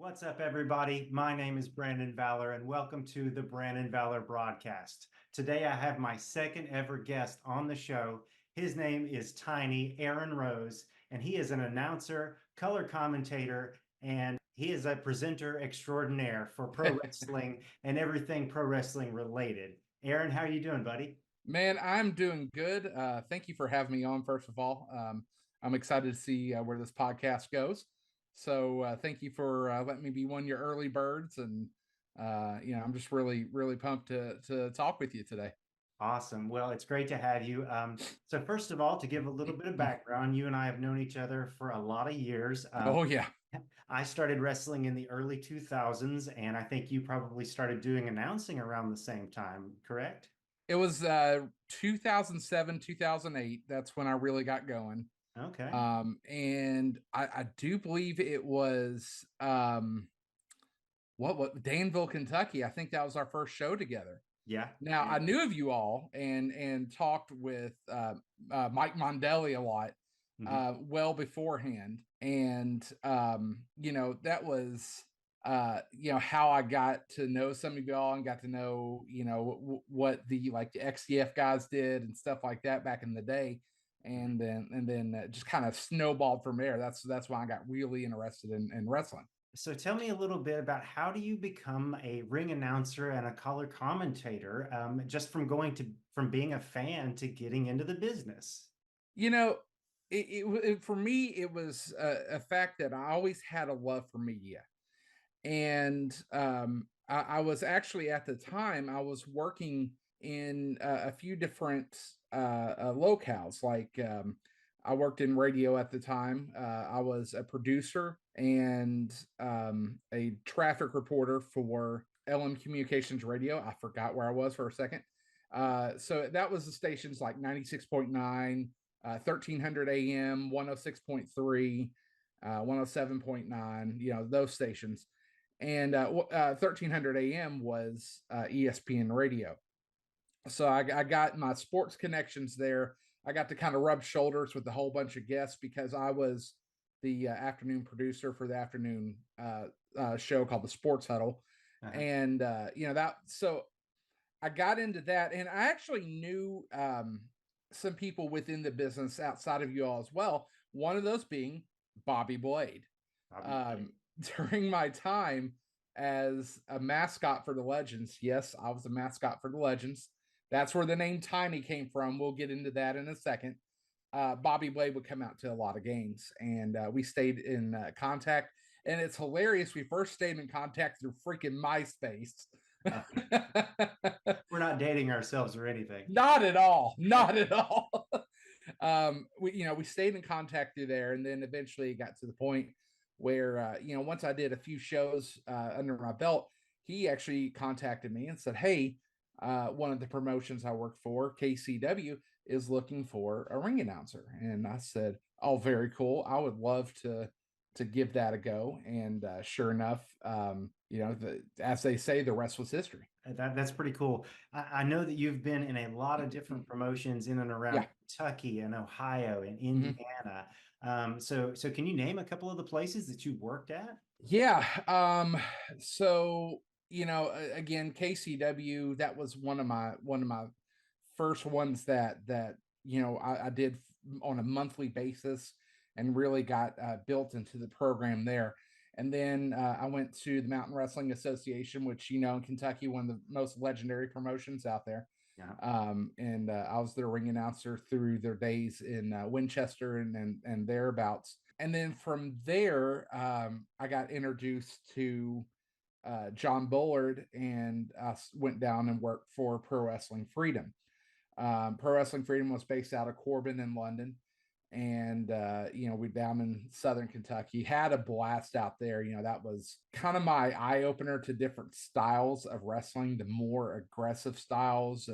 What's up, everybody? My name is Brandon Valor, and welcome to the Brandon Valor Broadcast. Today, I have my second ever guest on the show. His name is Tiny Aaron Rose, and he is an announcer, color commentator, and he is a presenter extraordinaire for pro wrestling and everything pro wrestling related. Aaron, how are you doing, buddy? Man, I'm doing good. Thank you for having me on, first of all. I'm excited to see where this podcast goes. So thank you for letting me be one of your early birds. And, I'm just really pumped to talk with you today. Awesome. Well, it's great to have you. So first of all, to give a little bit of background, you and I have known each other for a lot of years. Oh, yeah. I started wrestling in the early 2000s, and I think you probably started doing announcing around the same time, correct? It was 2007, 2008. That's when I really got going. Okay. And I do believe it was what Danville, Kentucky. I think that was our first show together. Yeah. Now Yeah. I knew of you all and talked with Mike Mondelli a lot well beforehand, and that was how I got to know some of y'all and got to know what the XCF guys did and stuff like that back in the day, and then just kind of snowballed from there. That's why I got really interested in wrestling. So tell me a little bit about how do you become a ring announcer and a color commentator, just from being a fan to getting into the business? You know, for me, it was a fact that I always had a love for media. And I was actually, at the time, I was working in a few different locales. I worked in radio at the time. I was a producer and a traffic reporter for LM Communications Radio. I forgot where I was for a second. So that was the stations like 96.9, 1300 AM, 106.3, 107.9, those stations. And 1300 AM was ESPN radio. So I got my sports connections there. I got to kind of rub shoulders with a whole bunch of guests because I was the afternoon producer for the afternoon show called the Sports Huddle. Uh-huh. And, so I got into that, and I actually knew some people within the business outside of you all as well. One of those being Bobby Blade. During my time as a mascot for the Legends, yes, I was a mascot for the Legends. That's where the name Tiny came from. We'll get into that in a second. Bobby Blade would come out to a lot of games, and we stayed in contact. And it's hilarious. We first stayed in contact through freaking MySpace. We're not dating ourselves or anything. Not at all. Not at all. We stayed in contact through there, and then eventually it got to the point where once I did a few shows under my belt, he actually contacted me and said, "Hey, one of the promotions I work for, KCW, is looking for a ring announcer." And I said, "Oh, very cool. I would love to give that a go." And sure enough, as they say, the rest was history. That's pretty cool. I know that you've been in a lot of different promotions in and around Kentucky and Ohio and Indiana. So can you name a couple of the places that you worked at? Yeah. So again, KCW, that was one of my first ones that I did on a monthly basis and really got built into the program there. And then I went to the Mountain Wrestling Association, which, in Kentucky, one of the most legendary promotions out there. Yeah. And I was their ring announcer through their days in Winchester and thereabouts. And then from there, I got introduced to John Bullard, and I went down and worked for Pro Wrestling Freedom. Pro Wrestling Freedom was based out of Corbin in London. And we down in Southern Kentucky, had a blast out there. That was kind of my eye opener to different styles of wrestling, the more aggressive styles,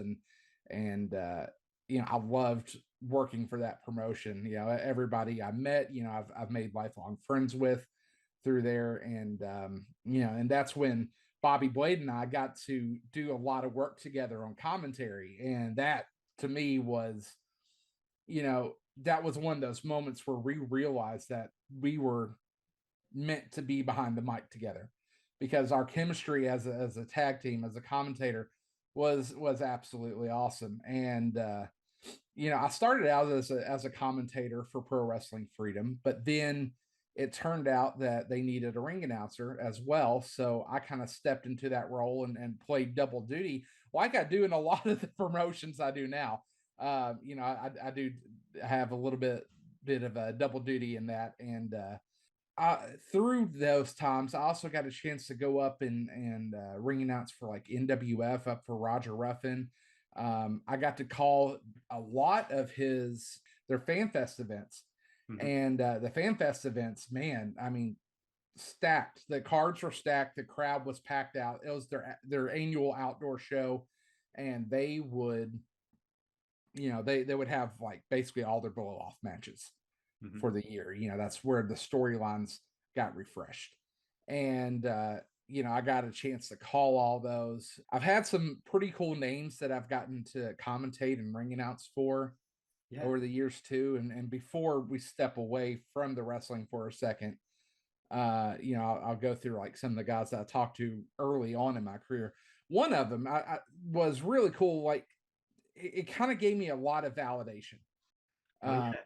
and I loved working for that promotion. Everybody I met, I've made lifelong friends with through there, and and that's when Bobby Blade and I got to do a lot of work together on commentary, and that to me was, that was one of those moments where we realized that we were meant to be behind the mic together, because our chemistry as a tag team, as a commentator, was absolutely awesome. And I started out as a commentator for Pro Wrestling Freedom, but then it turned out that they needed a ring announcer as well. So I kind of stepped into that role and played double duty, like I do in a lot of the promotions I do now. I do have a little bit of a double duty in that. And through those times, I also got a chance to go up and ring announce for like NWF up for Roger Ruffin. I got to call a lot of their fan fest events, Mhm. and the fan fest events, man, I mean, stacked. The cards were stacked. The crowd was packed out. It was their annual outdoor show, and they would, they would have like basically all their blow off matches Mhm. for the year. That's where the storylines got refreshed. And I got a chance to call all those. I've had some pretty cool names that I've gotten to commentate and ring announce for Yeah. over the years too. And before we step away from the wrestling for a second, I'll go through like some of the guys that I talked to early on in my career. One of them I was really cool. Like it kind of gave me a lot of validation. Oh Um, yeah.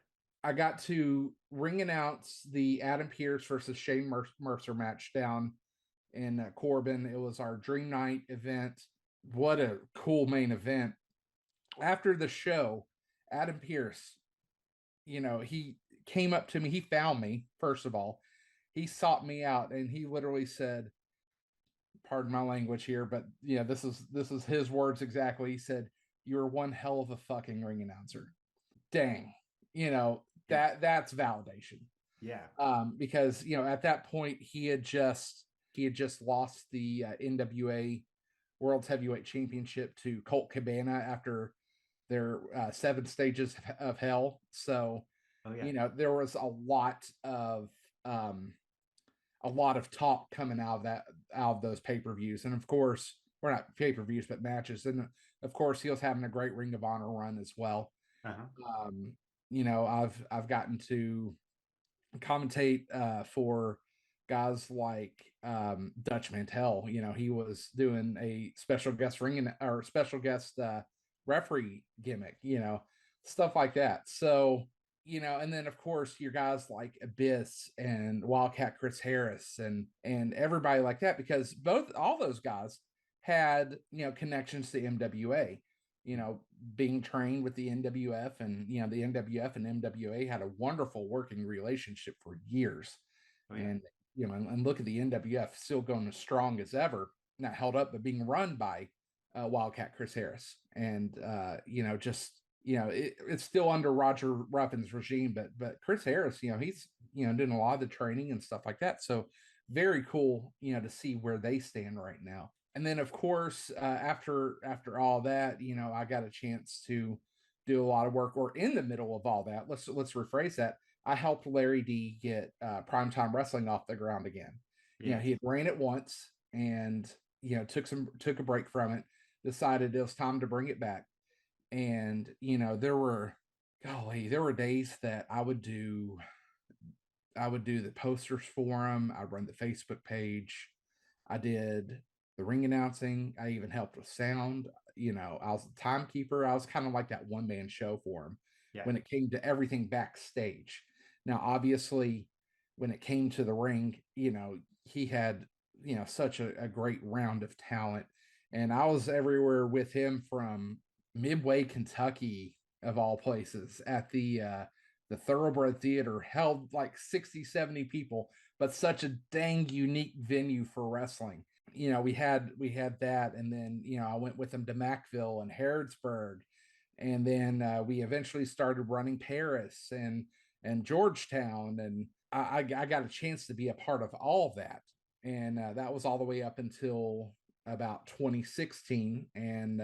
I got to ring announce the Adam Pearce versus Shane Mercer match down in Corbin. It was our Dream Night event. What a cool main event. After the show, Adam Pearce, he came up to me. He found me, first of all. He sought me out and he literally said, pardon my language here, but yeah, this is his words exactly. He said, "You're one hell of a fucking ring announcer." Dang, you know, Yeah. that's validation. Yeah. Because at that point he had just lost the NWA World Heavyweight Championship to Colt Cabana after their 7 stages of hell. So Oh yeah. there was um, a lot of talk coming out of those pay-per-views. And of course, we're not pay-per-views but matches. And of course, he was having a great Ring of Honor run as well. Uh-huh. um, I've gotten to commentate for guys like Dutch Mantel. He was doing a special guest or special guest referee gimmick, stuff like that. So, and then of course your guys like Abyss and Wildcat Chris Harris and everybody like that, because all those guys had, connections to MWA, being trained with the NWF, and the NWF and MWA had a wonderful working relationship for years. Oh yeah. And and look at the NWF still going as strong as ever, not held up, but being run by Wildcat Chris Harris. And it's still under Roger Ruffin's regime, but Chris Harris, he's doing a lot of the training and stuff like that. So very cool, to see where they stand right now. And then of course, after all that, I got a chance to do a lot of work, or in the middle of all that. Let's rephrase that. I helped Larry D get primetime wrestling off the ground again. Yeah. He had ran it once and took a break from it, decided it was time to bring it back. And there were days that I would do the posters for him. I run the Facebook page. I did the ring announcing. I even helped with sound. I was the timekeeper. I was kind of like that one man show for him Yeah. when it came to everything backstage. Now, obviously, when it came to the ring, he had, such a great round of talent. And I was everywhere with him, from Midway, Kentucky, of all places, at the Thoroughbred Theater, held like 60, 70 people, but such a dang unique venue for wrestling. We had that, and then I went with them to Macville and Harrodsburg, and then we eventually started running Paris and Georgetown, and I got a chance to be a part of all of that, and that was all the way up until about 2016. And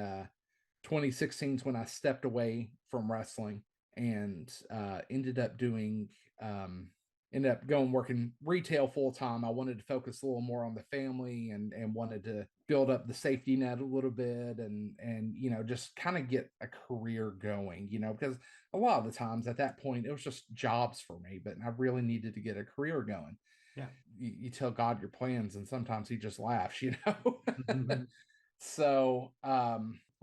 2016 is when I stepped away from wrestling and ended up going working retail full time. I wanted to focus a little more on the family and wanted to build up the safety net a little bit, and just kind of get a career going, because a lot of the times at that point it was just jobs for me, but I really needed to get a career going. Yeah. You tell God your plans, and sometimes he just laughs, you know? So,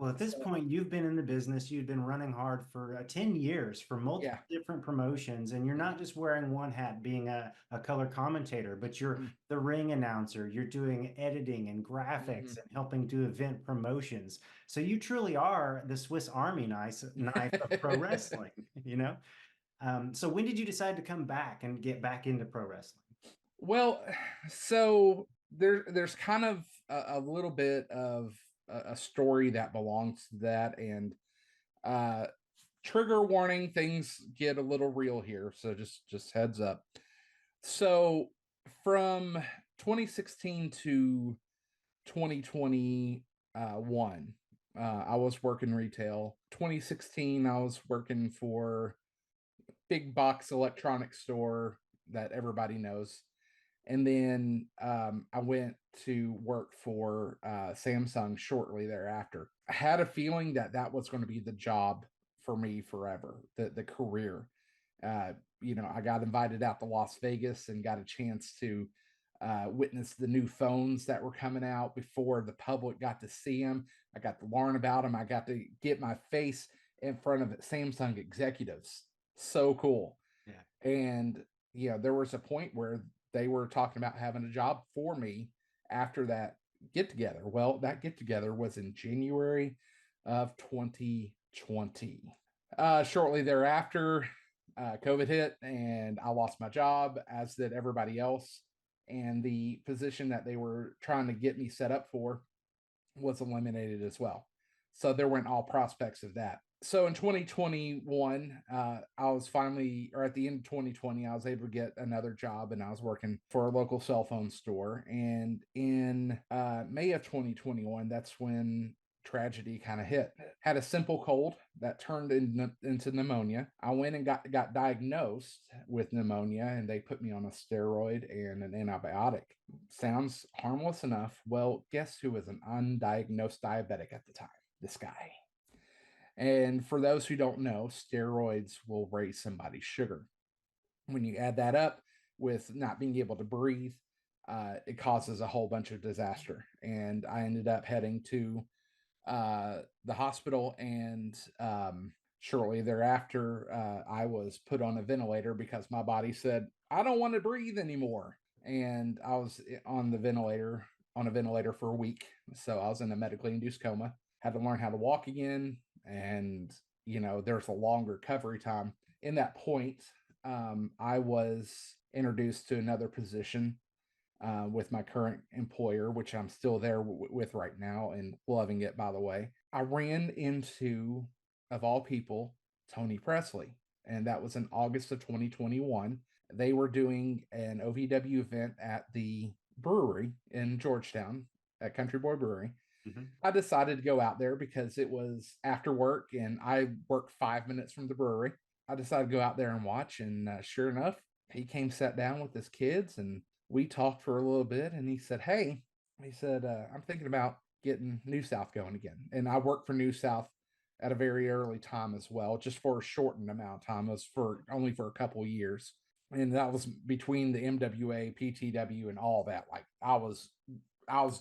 Well, at this point, you've been in the business, you've been running hard for 10 years for yeah. multiple different promotions, and you're not just wearing one hat being a color commentator, but you're Mm. the ring announcer, you're doing editing and graphics and helping do event promotions. So you truly are the Swiss Army knife of pro wrestling, you know? So when did you decide to come back and get back into pro wrestling? Well, so there's kind of a little bit of a story that belongs to that, and uh, trigger warning, things get a little real here, so just heads up. So from 2016 to 2021, I was working retail. 2016, I was working for big box electronics store that everybody knows. And then I went to work for Samsung shortly thereafter. I had a feeling that that was going to be the job for me forever, the career. Uh, I got invited out to Las Vegas and got a chance to witness the new phones that were coming out before the public got to see them. I got to learn about them. I got to get my face in front of Samsung executives. So cool. Yeah. And there was a point where they were talking about having a job for me after that get together. Well, that get together was in January of 2020. Shortly thereafter, COVID hit and I lost my job, as did everybody else. And the position that they were trying to get me set up for was eliminated as well. So there went all prospects of that. So in 2021, I was finally, or at the end of 2020, I was able to get another job, and I was working for a local cell phone store. And in May of 2021, that's when tragedy kind of hit. Had a simple cold that turned into pneumonia. I went and got diagnosed with pneumonia, and they put me on a steroid and an antibiotic. Sounds harmless enough. Well, guess who was an undiagnosed diabetic at the time? This guy. And for those who don't know, steroids will raise somebody's sugar. When you add that up with not being able to breathe, it causes a whole bunch of disaster. And I ended up heading to the hospital, and shortly thereafter, I was put on a ventilator because my body said, I don't want to breathe anymore. And I was on a ventilator for a week. So I was in a medically induced coma, had to learn how to walk again. And, there's a long recovery time. In that point, I was introduced to another position with my current employer, which I'm still there with right now and loving it, by the way. I ran into, of all people, Tony Presley, and that was in August of 2021. They were doing an OVW event at the brewery in Georgetown at Country Boy Brewery. Mhm. I decided to go out there because it was after work and I worked 5 minutes from the brewery. I decided to go out there and watch, and sure enough, he came, sat down with his kids, and we talked for a little bit. And he said, "Hey," he said, "I'm thinking about getting New South going again." And I worked for New South at a very early time as well, just for a shortened amount of time. It was for only for a couple years, and that was between the MWA, PTW, and all that. Like I was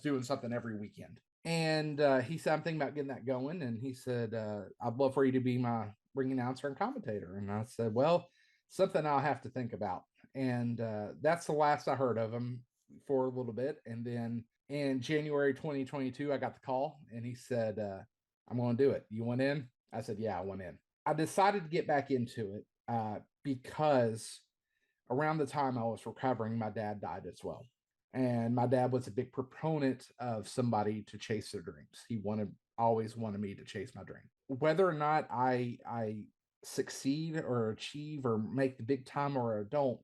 doing something every weekend. And he said, I'm thinking about getting that going. And he said, I'd love for you to be my ring announcer and commentator. And I said, well, something I'll have to think about. And that's the last I heard of him for a little bit. And then in January 2022, I got the call and he said, I'm going to do it. You went in? I said, yeah, I went in. I decided to get back into it because around the time I was recovering, my dad died as well. And my dad was a big proponent of somebody to chase their dreams. He always wanted me to chase my dream. Whether or not I succeed or achieve or make the big time or I don't,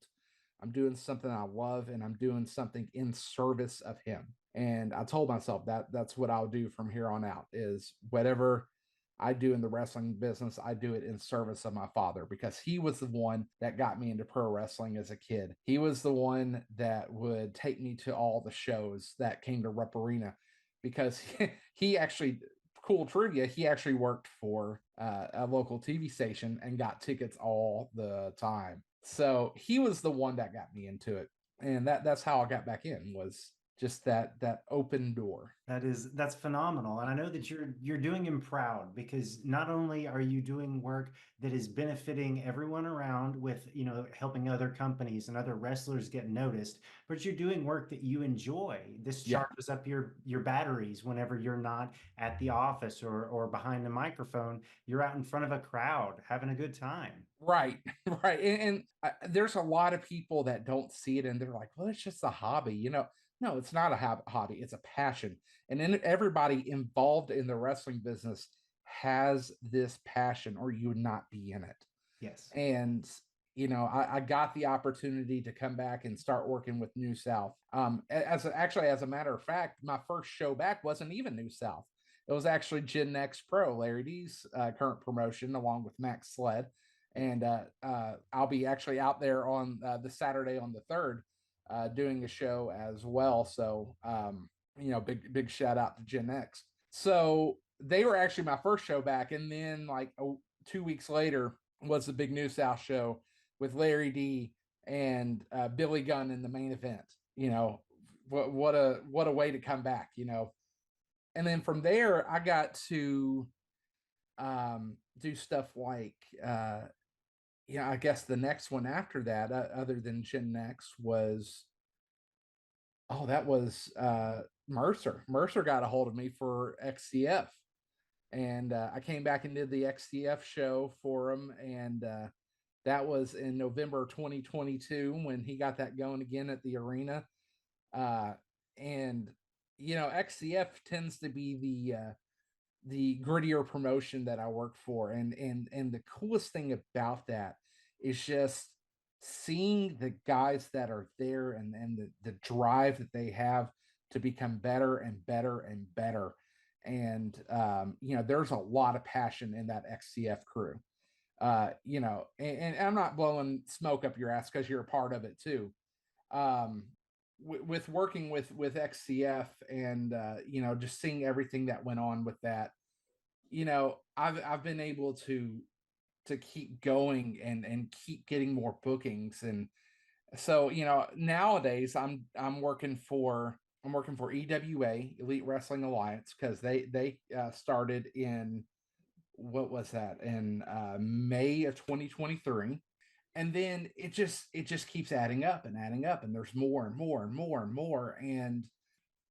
I'm doing something I love and I'm doing something in service of him. And I told myself that that's what I'll do from here on out is whatever I do in the wrestling business, I do it in service of my father because he was the one that got me into pro wrestling as a kid. He was the one that would take me to all the shows that came to Rep Arena because he actually, cool trivia, he actually worked for a local TV station and got tickets all the time. So he was the one that got me into it. And that's how I got back in, was just that open door. That's phenomenal. And I know that you're doing him proud, because not only are you doing work that is benefiting everyone around with, helping other companies and other wrestlers get noticed, but you're doing work that you enjoy. This Yeah. charges up your batteries whenever you're not at the office or behind the microphone. You're out in front of a crowd having a good time. Right, right. And there's a lot of people that don't see it, and they're like, well, it's just a hobby. No, it's not a hobby. It's a passion. And then everybody involved in the wrestling business has this passion, or you would not be in it. Yes. And I got the opportunity to come back and start working with New South. As a matter of fact, my first show back wasn't even New South. It was actually Gen Next Pro, Larry D's current promotion, along with Max Sled. And I'll be actually out there on the Saturday on the 3rd, doing a show as well. So big shout out to Gen X. So they were actually my first show back, and then like 2 weeks later was the big New South show with Larry D and Billy Gunn in the main event. What a way to come back. And then from there I got to do stuff like I guess the next one after that, other than Gen Next, was that was Mercer. Mercer got a hold of me for XCF, and I came back and did the XCF show for him, and that was in November 2022 when he got that going again at the arena. And XCF tends to be the grittier promotion that I work for, and the coolest thing about that is just seeing the guys that are there, and the drive that they have to become better and better and better. And there's a lot of passion in that XCF crew. And I'm not blowing smoke up your ass, because you're a part of it too. With working with XCF, and just seeing everything that went on with that, I've been able to keep going and keep getting more bookings. And so nowadays I'm working for EWA, Elite Wrestling Alliance, because they started in, what was that, in May of 2023. And then it just keeps adding up and adding up, and there's more and more and more and more. And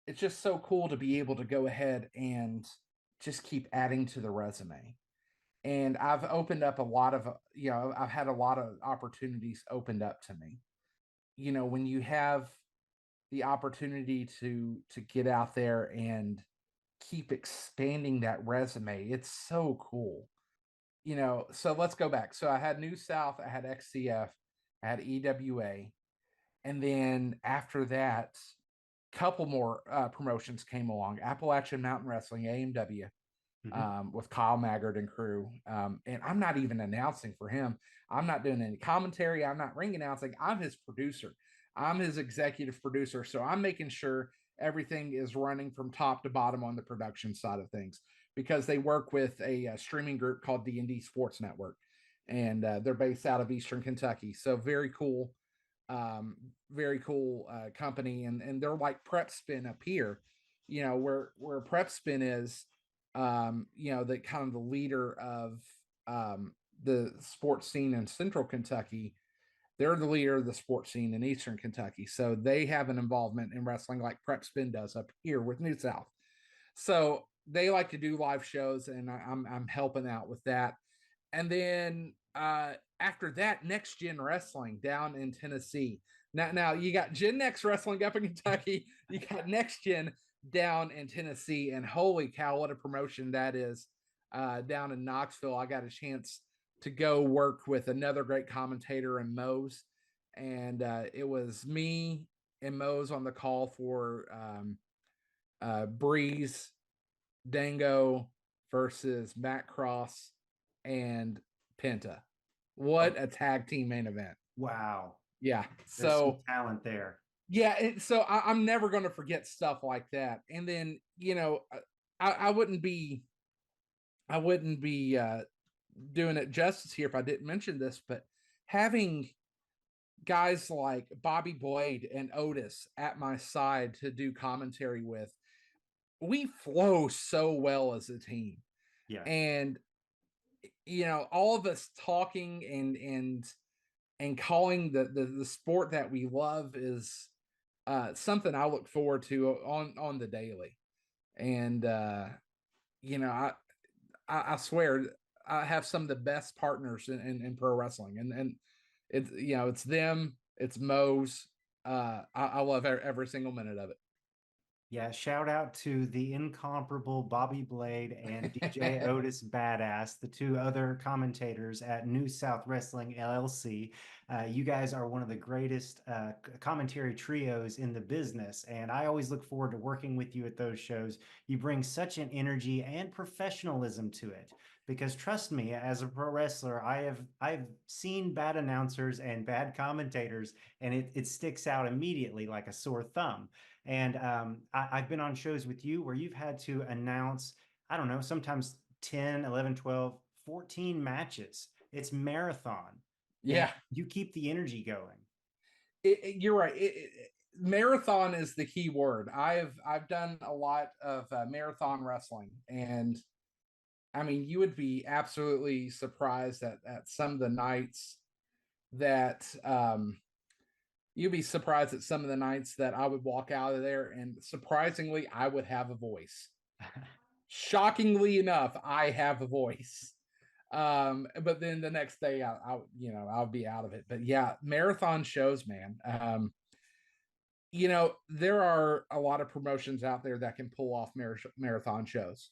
it's just so cool to be able to go ahead and just keep adding to the resume. And I've opened up a lot of, I've had a lot of opportunities opened up to me. When you have the opportunity to get out there and keep expanding that resume, it's so cool. So let's go back. So I had New South, I had XCF, I had EWA, and then after that, couple more promotions came along: Appalachian Mountain Wrestling, AMW, with Kyle Maggard and crew. And I'm not even announcing for him. I'm not doing any commentary. I'm not ring announcing. I'm his producer. I'm his executive producer. So I'm making sure everything is running from top to bottom on the production side of things, because they work with a streaming group called D&D Sports Network, and they're based out of Eastern Kentucky. So very cool, company. And they're like Prep Spin up here, where Prep Spin is, the kind of the leader of the sports scene in Central Kentucky. They're the leader of the sports scene in Eastern Kentucky. So they have an involvement in wrestling like Prep Spin does up here with New South. So they like to do live shows, and I'm helping out with that. And then after that, Next Gen Wrestling down in Tennessee. Now you got Gen Next Wrestling up in Kentucky. You got Next Gen down in Tennessee, and holy cow, what a promotion that is! Down in Knoxville, I got a chance to go work with another great commentator in Mose, and it was me and Mose on the call for Breeze Dango versus Matt Cross and Penta. What a tag team main event! Wow. Yeah. There's some So talent there. yeah, so I'm never going to forget stuff like that. And then I wouldn't be doing it justice here if I didn't mention this, but having guys like Bobby Blade and Otis at my side to do commentary with, we flow so well as a team. Yeah. And all of us talking and calling the sport that we love is something I look forward to on the daily. And I swear I have some of the best partners in pro wrestling, and it's them, it's Moe's. I love every single minute of Yeah, shout out to the incomparable Bobby Blade and DJ it. Otis Badass, the two other commentators at New South Wrestling LLC. You guys are one of the greatest commentary trios in the business, and I always look forward to working with you at those shows. You bring such an energy and professionalism to it. Because trust me, as a pro wrestler, I've seen bad announcers and bad commentators, and it sticks out immediately like a sore thumb. And I've been on shows with you where you've had to announce, I don't know, sometimes 10, 11, 12, 14 matches. It's marathon. And Yeah, you keep the energy going. you're right. Marathon is the key word. I've done a lot of marathon wrestling, and I mean, you would be absolutely surprised at some of the nights that you'd be surprised at some of the nights that I would walk out of there, and surprisingly, I would have a voice. Shockingly enough, I have a voice. But then the next day, I'll be out of it. But yeah, marathon shows, man. There are a lot of promotions out there that can pull off marathon shows.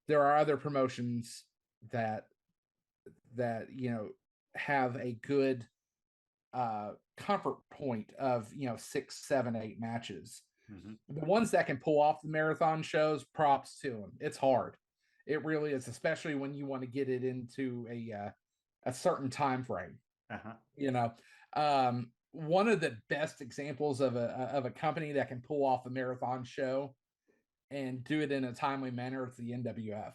There are other promotions that have a good comfort point of 6, 7, 8 matches. Mm-hmm. The ones that can pull off the marathon shows, props to them. It's hard. It really is, especially when you want to get it into a certain time frame. Uh-huh. One of the best examples of a company that can pull off a marathon show and do it in a timely manner is the NWF.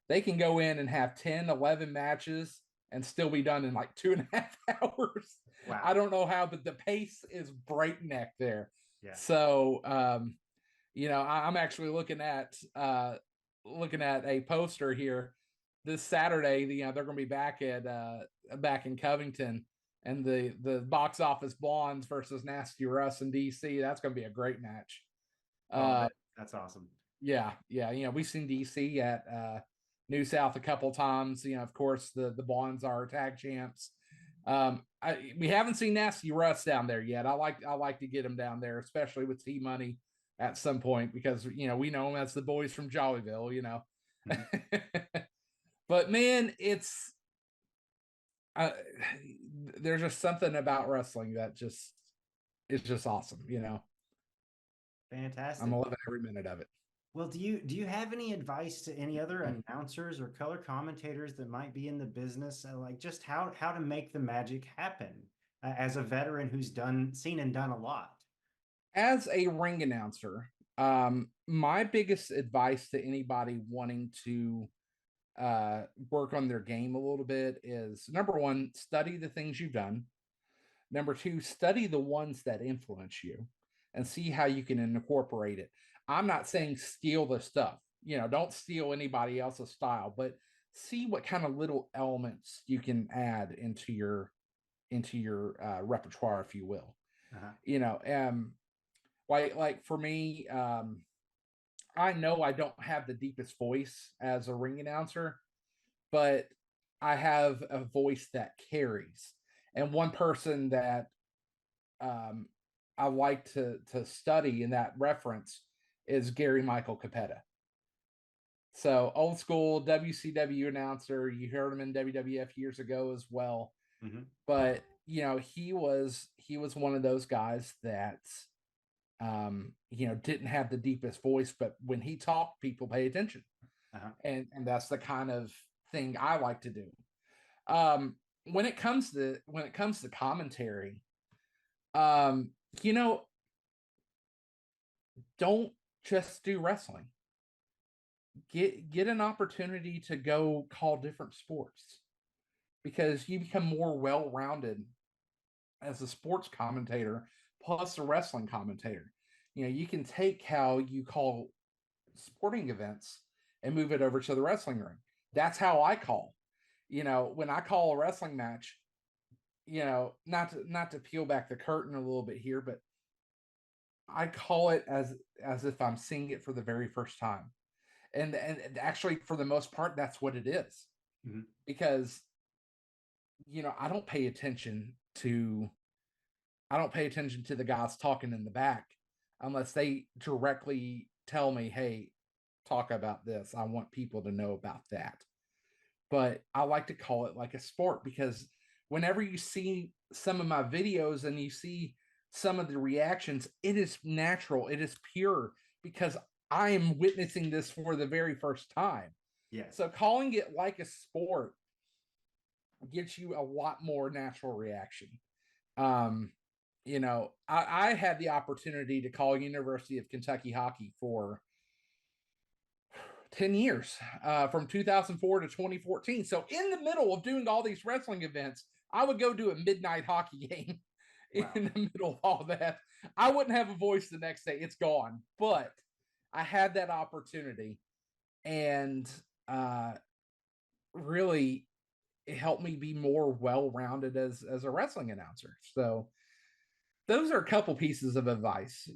They can go in and have 10, 11 matches and still be done in like 2.5 hours. I Wow. don't know how, but the pace is breakneck there. Yeah. So, I'm actually looking at a poster here this Saturday. They're going to be back in Covington, and the box office Blondes versus Nasty Russ in DC. That's going to be a great match. Oh, that's awesome. Yeah, yeah. We've seen DC at New South a couple times. Of course, the Blondes are tag champs. We haven't seen Nasty Russ down there yet. I like to get him down there, especially with T Money at some point, because we know him as the boys from Jollyville. Mhm. But man, uh, there's just something about wrestling that just is just awesome. I'm Fantastic. loving every minute of it. Well, do you have any advice to any other announcers or color commentators that might be in the business, like just how to make the magic happen as a veteran who's seen and done a lot? As a ring announcer, my biggest advice to anybody wanting to work on their game a little bit is, number one, study the things you've done. Number two, study the ones that influence you and see how you can incorporate it. I'm not saying steal the stuff, don't steal anybody else's style, but see what kind of little elements you can add into your repertoire, if you will. Uh-huh. You know, like for me, I know I don't have the deepest voice as a ring announcer, but I have a voice that carries. And one person that um, I like to study in that reference is Gary Michael Capetta. So old school WCW announcer. You heard him in WWF years ago as well. Mm-hmm. But he was one of those guys that didn't have the deepest voice, but when he talked, people pay attention. Uh-huh. And that's the kind of thing I like to do. When it comes to commentary, um, you know, don't just do wrestling. Get an opportunity to go call different sports, because you become more well-rounded as a sports commentator plus a wrestling commentator. You can take how you call sporting events and move it over to the wrestling ring. That's how I call. When I call a wrestling match, not to peel back the curtain a little bit here, but I call it as if I'm seeing it for the very first time. And actually, for the most part, that's what it is. Mm-hmm. Because I don't pay attention to the guys talking in the back unless they directly tell me, hey, talk about this. I want people to know about that. But I like to call it like a sport, because whenever you see some of my videos and you see some of the reactions, it is natural, it is pure, because I am witnessing this for the very first time. Yes. So calling it like a sport gets you a lot more natural reaction. I had the opportunity to call University of Kentucky hockey for 10 years, from 2004 to 2014. So in the middle of doing all these wrestling events, I would go do a midnight hockey game. Wow. In the middle of all that. I wouldn't have a voice the next day. It's gone. But I had that opportunity, and really it helped me be more well-rounded as a wrestling announcer. So those are a couple pieces of advice.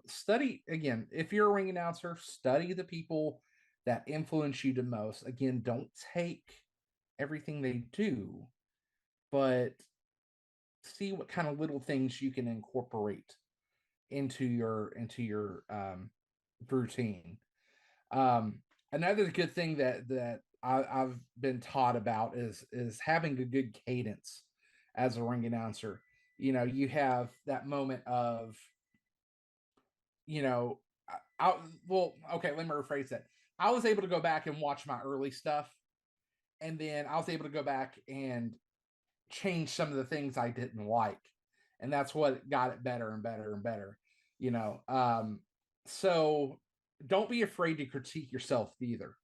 Study, again, if you're a ring announcer, study the people that influence you the most. Again, don't take everything they do, but see what kind of little things you can incorporate into your routine. Another good thing that I've been taught about is having a good cadence as a ring announcer. You have that moment of, you know, well, okay, let me rephrase that. I was able to go back and watch my early stuff, and then I was able to go back and change some of the things I didn't like, and that's what got it better and better and better. You know, so don't be afraid to critique yourself either.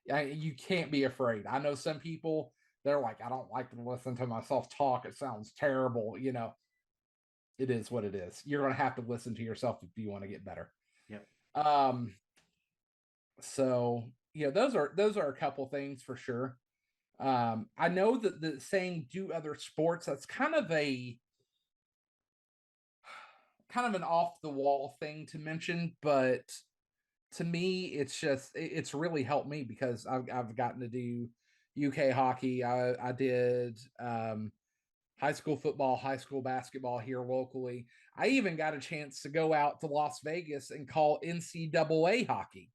You can't be afraid. I know some people, they're like, I don't like to listen to myself talk. It sounds terrible. It is what it is. You're going to have to listen to yourself if you want to get better. Yep. Um, so those are a couple things for sure. I know that the saying "do other sports," that's kind of an off the wall thing to mention, but to me, it's really helped me, because I've gotten to do UK hockey. I did high school football, high school basketball here locally. I even got a chance to go out to Las Vegas and call NCAA hockey,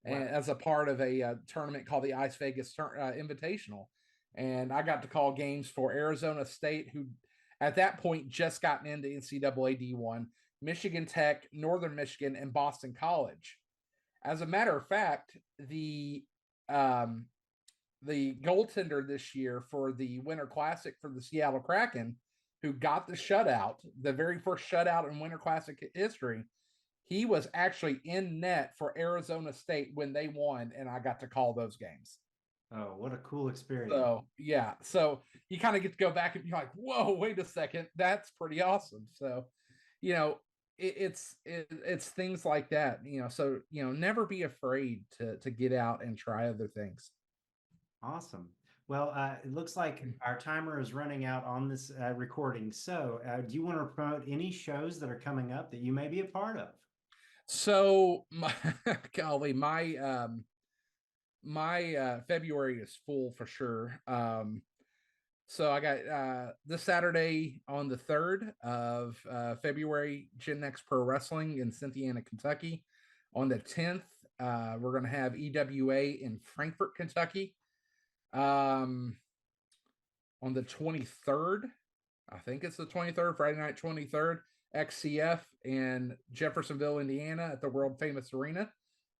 Wow. and as a part of a tournament called the Ice Vegas Invitational. And I got to call games for Arizona State, who at that point just gotten into NCAA D1, Michigan Tech, Northern Michigan, and Boston College. As a matter of fact, um, the goaltender this year for the Winter Classic for the Seattle Kraken, who got the shutout, the very first shutout in Winter Classic history, he was actually in net for Arizona State when they won, and I got to call those games. Oh, what a cool experience. So, yeah. So you kind of get to go back and be like, whoa, wait a second. That's pretty awesome. So, it's things like that, so, never be afraid to get out and try other things. Awesome. Well, it looks like our timer is running out on this recording. So, do you want to promote any shows that are coming up that you may be a part of? So, golly, my February is full for sure. So I got this Saturday on the 3rd of February, Gen Next Pro Wrestling in Cynthiana, Kentucky. On the 10th, we're going to have EWA in Frankfort, Kentucky. On the 23rd, I think it's the 23rd, Friday night 23rd, XCF in Jeffersonville, Indiana at the world famous arena.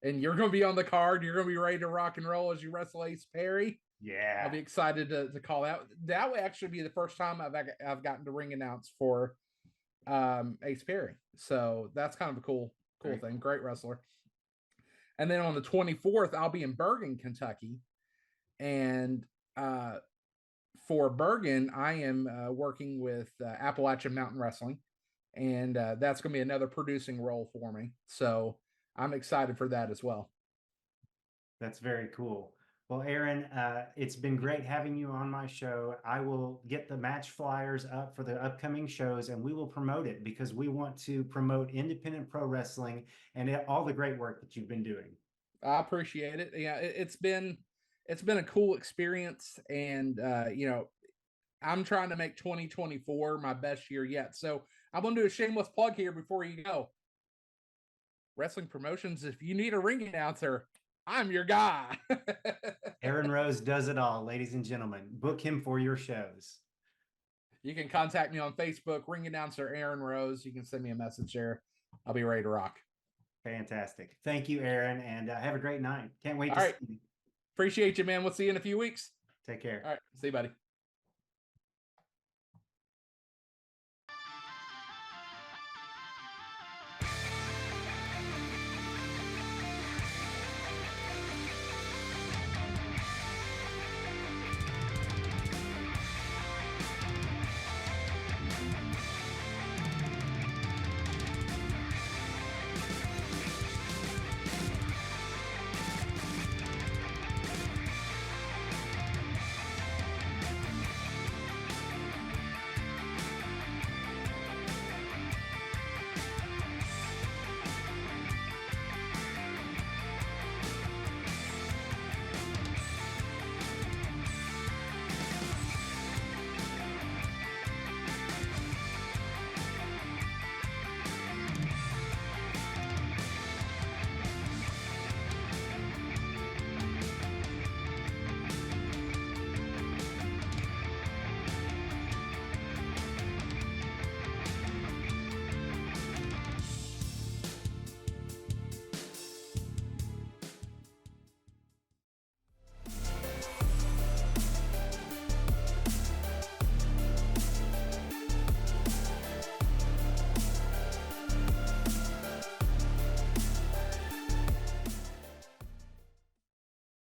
And you're going to be on the card. You're going to be ready to rock and roll as you wrestle Ace Perry. Yeah. I'll be excited to call out. That would actually be the first time I've gotten to ring announce for Ace Perry. So that's kind of a cool thing. Great wrestler. And then on the 24th, I'll be in Bergen, Kentucky. And for Bergen, I am working with Appalachian Mountain Wrestling, and that's going to be another producing role for me. So I'm excited for that as well. That's very cool. Well, Aaron, it's been great having you on my show. I will get the match flyers up for the upcoming shows and we will promote it because we want to promote independent pro wrestling and all the great work that you've been doing. I appreciate it. Yeah, it's been a cool experience, and I'm trying to make 2024 my best year yet. So I'm going to do a shameless plug here before you go. Wrestling promotions, if you need a ring announcer, I'm your guy. Aaron Rose does it all, ladies and gentlemen. Book him for your shows. You can contact me on Facebook, ring announcer Aaron Rose. You can send me a message there. I'll be ready to rock. Fantastic. Thank you, Aaron, and have a great night. Can't wait All to right. see you. Appreciate you, man. We'll see you in a few weeks. Take care. All right. See you, buddy.